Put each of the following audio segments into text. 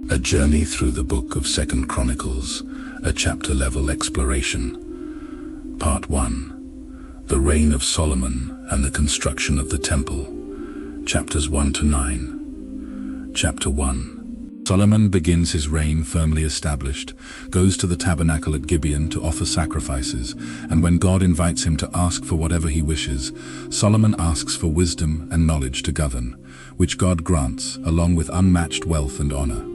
A journey through the book of 2 Chronicles, a chapter-level exploration. Part 1. The reign of Solomon and the construction of the temple. Chapters 1 to 9. Chapter 1. Solomon begins his reign firmly established, goes to the tabernacle at Gibeon to offer sacrifices, and when God invites him to ask for whatever he wishes, Solomon asks for wisdom and knowledge to govern, which God grants, along with unmatched wealth and honor.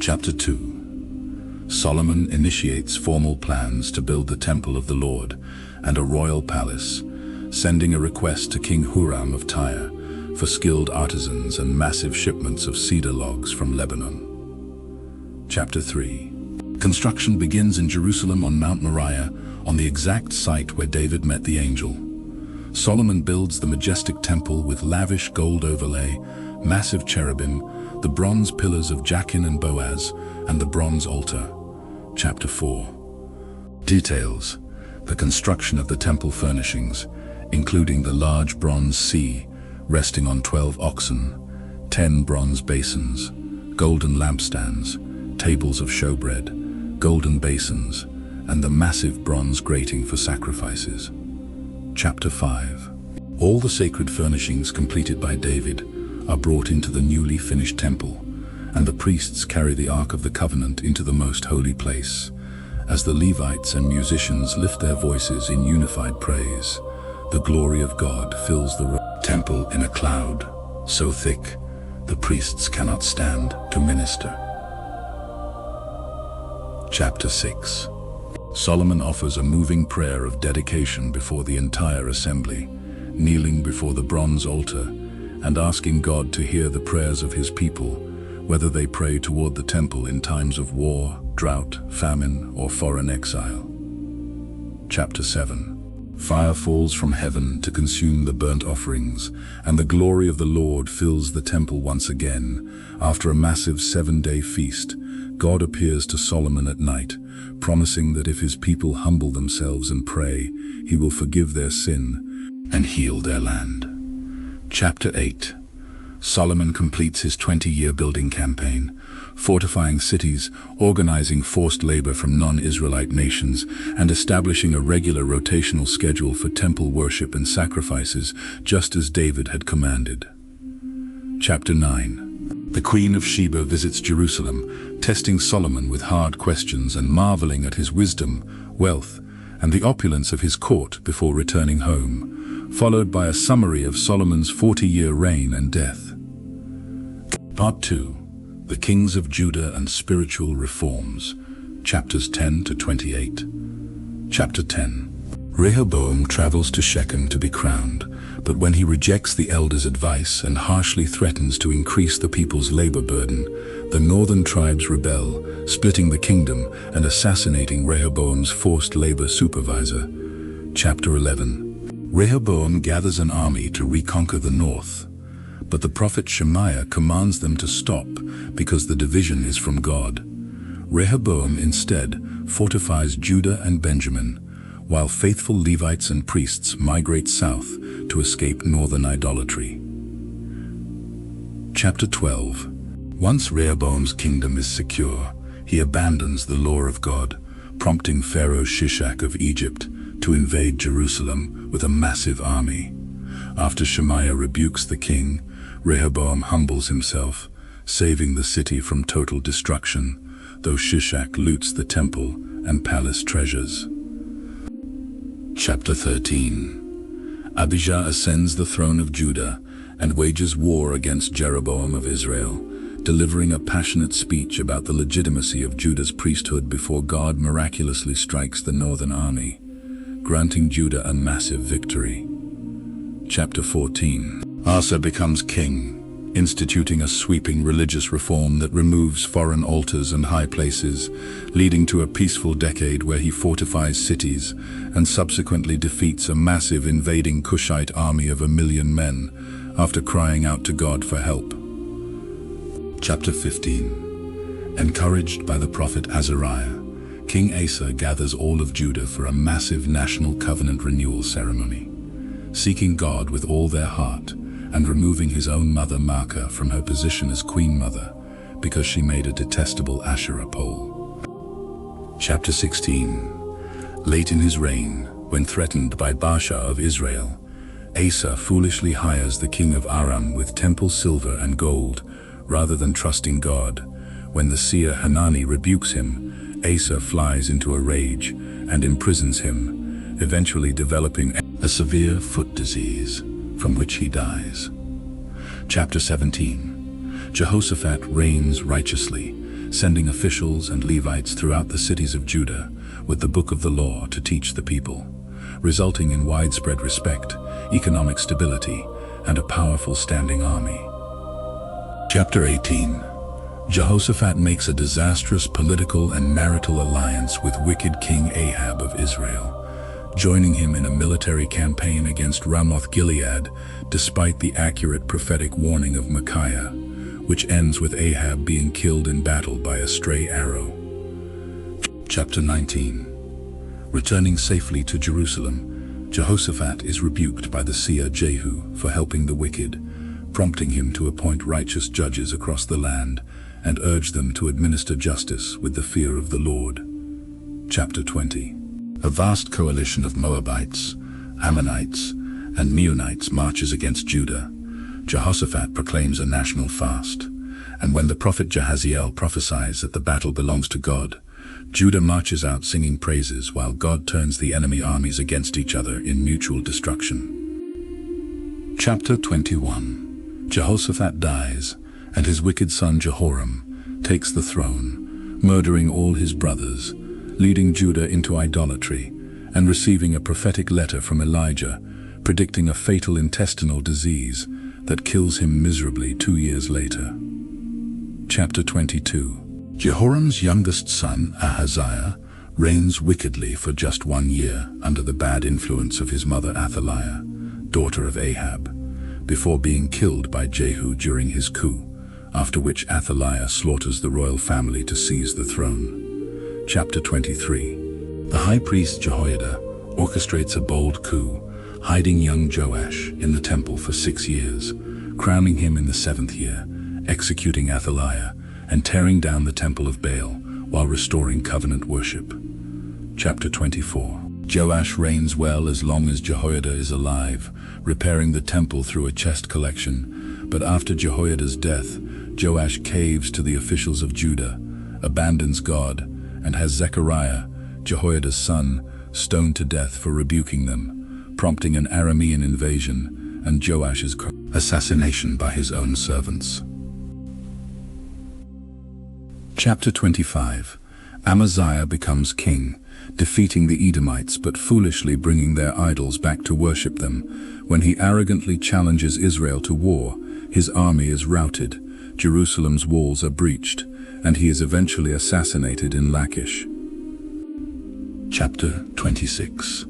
Chapter 2. Solomon initiates formal plans to build the temple of the Lord and a royal palace, sending a request to King Huram of Tyre for skilled artisans and massive shipments of cedar logs from Lebanon. Chapter 3. Construction begins in Jerusalem on Mount Moriah, on the exact site where David met the angel. Solomon builds the majestic temple with lavish gold overlay, massive cherubim, the bronze pillars of Jachin and Boaz, and the bronze altar. Chapter 4. Details: the construction of the temple furnishings, including the large bronze sea resting on 12 oxen, 10 bronze basins, golden lampstands, tables of showbread, golden basins, and the massive bronze grating for sacrifices. Chapter 5. All the sacred furnishings completed by David are brought into the newly finished temple, and the priests carry the Ark of the Covenant into the most holy place. As the Levites and musicians lift their voices in unified praise, the glory of God fills the temple in a cloud, so thick the priests cannot stand to minister. Chapter 6. Solomon offers a moving prayer of dedication before the entire assembly, kneeling before the bronze altar and asking God to hear the prayers of his people, whether they pray toward the temple in times of war, drought, famine, or foreign exile. Chapter 7. Fire falls from heaven to consume the burnt offerings, and the glory of the Lord fills the temple once again. After a massive 7-day feast, God appears to Solomon at night, promising that if his people humble themselves and pray, he will forgive their sin and heal their land. Chapter 8. Solomon completes his 20-year building campaign, fortifying cities, organizing forced labor from non-Israelite nations, and establishing a regular rotational schedule for temple worship and sacrifices, just as David had commanded. Chapter 9. The Queen of Sheba visits Jerusalem, testing Solomon with hard questions and marveling at his wisdom, wealth, and the opulence of his court before returning home, followed by a summary of Solomon's 40-year reign and death. Part 2. The Kings of Judah and Spiritual Reforms. Chapters 10 to 28. Chapter 10. Rehoboam travels to Shechem to be crowned, but when he rejects the elders' advice and harshly threatens to increase the people's labor burden, the northern tribes rebel, splitting the kingdom and assassinating Rehoboam's forced labor supervisor. Chapter 11. Rehoboam gathers an army to reconquer the north, but the prophet Shemaiah commands them to stop because the division is from God. Rehoboam instead fortifies Judah and Benjamin, while faithful Levites and priests migrate south to escape northern idolatry. Chapter 12. Once Rehoboam's kingdom is secure, he abandons the law of God, prompting Pharaoh Shishak of Egypt to invade Jerusalem with a massive army. After Shemaiah rebukes the king, Rehoboam humbles himself, saving the city from total destruction, though Shishak loots the temple and palace treasures. Chapter 13. Abijah ascends the throne of Judah and wages war against Jeroboam of Israel, delivering a passionate speech about the legitimacy of Judah's priesthood before God miraculously strikes the northern army, granting Judah a massive victory. Chapter 14. Asa becomes king, instituting a sweeping religious reform that removes foreign altars and high places, leading to a peaceful decade where he fortifies cities and subsequently defeats a massive invading Cushite army of 1 million men after crying out to God for help. Chapter 15. Encouraged by the prophet Azariah, King Asa gathers all of Judah for a massive national covenant renewal ceremony, seeking God with all their heart and removing his own mother Maacah from her position as queen mother, because she made a detestable Asherah pole. Chapter 16. Late in his reign, when threatened by Baasha of Israel, Asa foolishly hires the king of Aram with temple silver and gold, rather than trusting God. When the seer Hanani rebukes him, Asa flies into a rage and imprisons him, eventually developing a severe foot disease, from which he dies. Chapter 17. Jehoshaphat reigns righteously, sending officials and Levites throughout the cities of Judah with the book of the law to teach the people, resulting in widespread respect, economic stability, and a powerful standing army. Chapter 18. Jehoshaphat makes a disastrous political and marital alliance with wicked King Ahab of Israel, joining him in a military campaign against Ramoth-Gilead, despite the accurate prophetic warning of Micaiah, which ends with Ahab being killed in battle by a stray arrow. Chapter 19. Returning safely to Jerusalem, Jehoshaphat is rebuked by the seer Jehu for helping the wicked, prompting him to appoint righteous judges across the land and urge them to administer justice with the fear of the Lord. Chapter 20. A vast coalition of Moabites, Ammonites, and Meunites marches against Judah. Jehoshaphat proclaims a national fast, and when the prophet Jahaziel prophesies that the battle belongs to God, Judah marches out singing praises while God turns the enemy armies against each other in mutual destruction. Chapter 21. Jehoshaphat dies, and his wicked son Jehoram takes the throne, murdering all his brothers, leading Judah into idolatry, and receiving a prophetic letter from Elijah predicting a fatal intestinal disease that kills him miserably 2 years later. Chapter 22. Jehoram's youngest son, Ahaziah, reigns wickedly for just 1 year under the bad influence of his mother Athaliah, daughter of Ahab, before being killed by Jehu during his coup, after which Athaliah slaughters the royal family to seize the throne. Chapter 23. The high priest Jehoiada orchestrates a bold coup, hiding young Joash in the temple for 6 years, crowning him in the 7th year, executing Athaliah, and tearing down the temple of Baal while restoring covenant worship. Chapter 24. Joash reigns well as long as Jehoiada is alive, repairing the temple through a chest collection, but after Jehoiada's death, Joash caves to the officials of Judah, abandons God, and has Zechariah, Jehoiada's son, stoned to death for rebuking them, prompting an Aramean invasion and Joash's assassination by his own servants. Chapter 25. Amaziah becomes king, defeating the Edomites but foolishly bringing their idols back to worship them. When he arrogantly challenges Israel to war, his army is routed, Jerusalem's walls are breached, and he is eventually assassinated in Lachish. Chapter 26.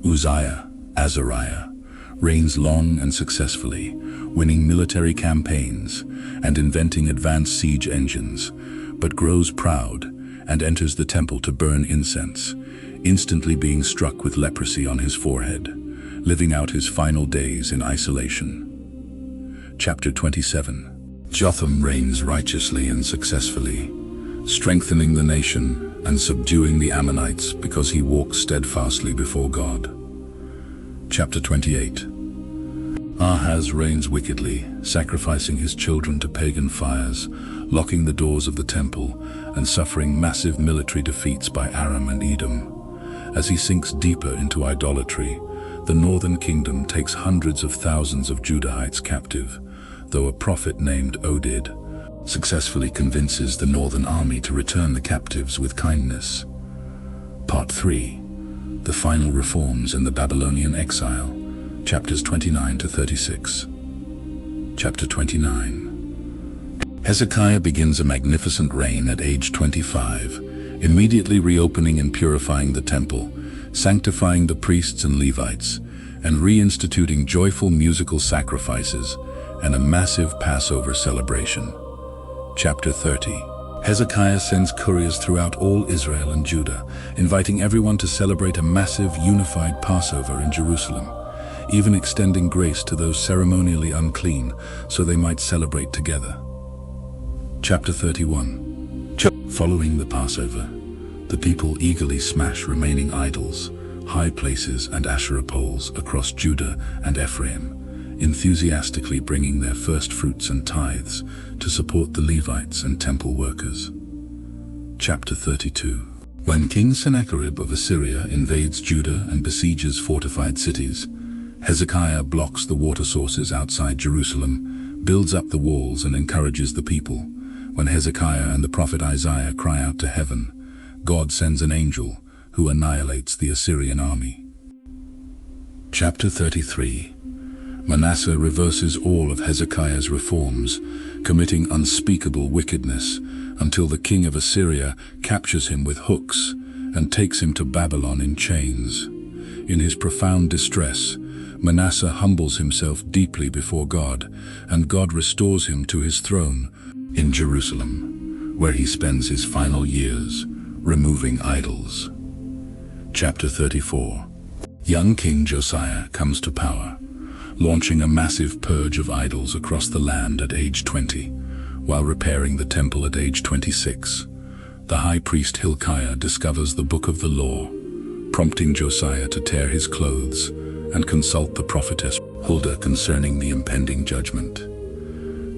Uzziah, Azariah, reigns long and successfully, winning military campaigns and inventing advanced siege engines, but grows proud and enters the temple to burn incense, instantly being struck with leprosy on his forehead, living out his final days in isolation. Chapter 27. Jotham reigns righteously and successfully, strengthening the nation and subduing the Ammonites because he walks steadfastly before God. Chapter 28. Ahaz reigns wickedly, sacrificing his children to pagan fires, locking the doors of the temple, and suffering massive military defeats by Aram and Edom. As he sinks deeper into idolatry, the northern kingdom takes hundreds of thousands of Judahites captive, though a prophet named Oded successfully convinces the northern army to return the captives with kindness. Part 3. The final reforms in the Babylonian exile, chapters 29 to 36. Chapter 29. Hezekiah begins a magnificent reign at age 25, immediately reopening and purifying the temple, sanctifying the priests and Levites, and reinstituting joyful musical sacrifices and a massive Passover celebration. Chapter 30. Hezekiah sends couriers throughout all Israel and Judah, inviting everyone to celebrate a massive unified Passover in Jerusalem, even extending grace to those ceremonially unclean so they might celebrate together. Chapter 31. Following the Passover, the people eagerly smash remaining idols, high places and Asherah poles across Judah and Ephraim, enthusiastically bringing their first fruits and tithes to support the Levites and temple workers. Chapter 32. When King Sennacherib of Assyria invades Judah and besieges fortified cities, Hezekiah blocks the water sources outside Jerusalem, builds up the walls and encourages the people. When Hezekiah and the prophet Isaiah cry out to heaven, God sends an angel who annihilates the Assyrian army. Chapter 33. Manasseh reverses all of Hezekiah's reforms, committing unspeakable wickedness, until the king of Assyria captures him with hooks and takes him to Babylon in chains. In his profound distress, Manasseh humbles himself deeply before God, and God restores him to his throne in Jerusalem, where he spends his final years removing idols. Chapter 34. Young King Josiah comes to power, launching a massive purge of idols across the land at age 20, while repairing the temple at age 26. The high priest Hilkiah discovers the book of the law, prompting Josiah to tear his clothes and consult the prophetess Huldah concerning the impending judgment.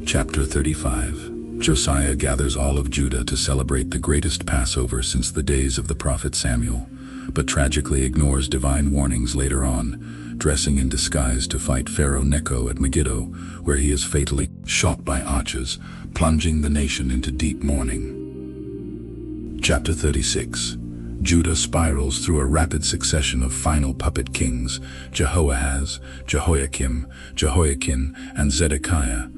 Chapter 35. Josiah gathers all of Judah to celebrate the greatest Passover since the days of the prophet Samuel, but tragically ignores divine warnings later on, dressing in disguise to fight Pharaoh Necho at Megiddo, where he is fatally shot by archers, plunging the nation into deep mourning. Chapter 36. Judah spirals through a rapid succession of final puppet kings, Jehoahaz, Jehoiakim, Jehoiakin, and Zedekiah,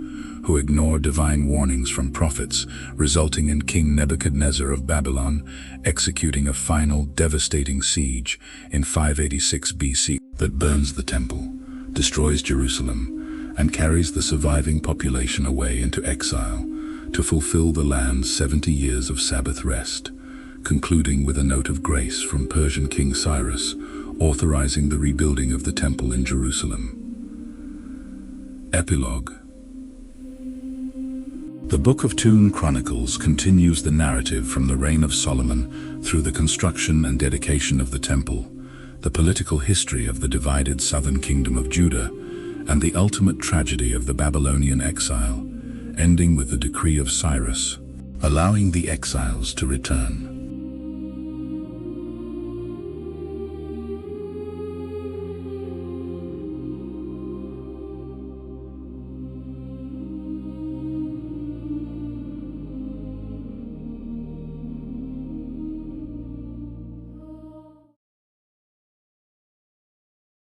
who ignore divine warnings from prophets, resulting in King Nebuchadnezzar of Babylon executing a final devastating siege in 586 BC that burns the temple, destroys Jerusalem, and carries the surviving population away into exile to fulfill the land's 70 years of Sabbath rest, concluding with a note of grace from Persian King Cyrus, authorizing the rebuilding of the temple in Jerusalem. Epilogue. The Book of Chronicles continues the narrative from the reign of Solomon through the construction and dedication of the temple, the political history of the divided southern kingdom of Judah, and the ultimate tragedy of the Babylonian exile, ending with the decree of Cyrus, allowing the exiles to return.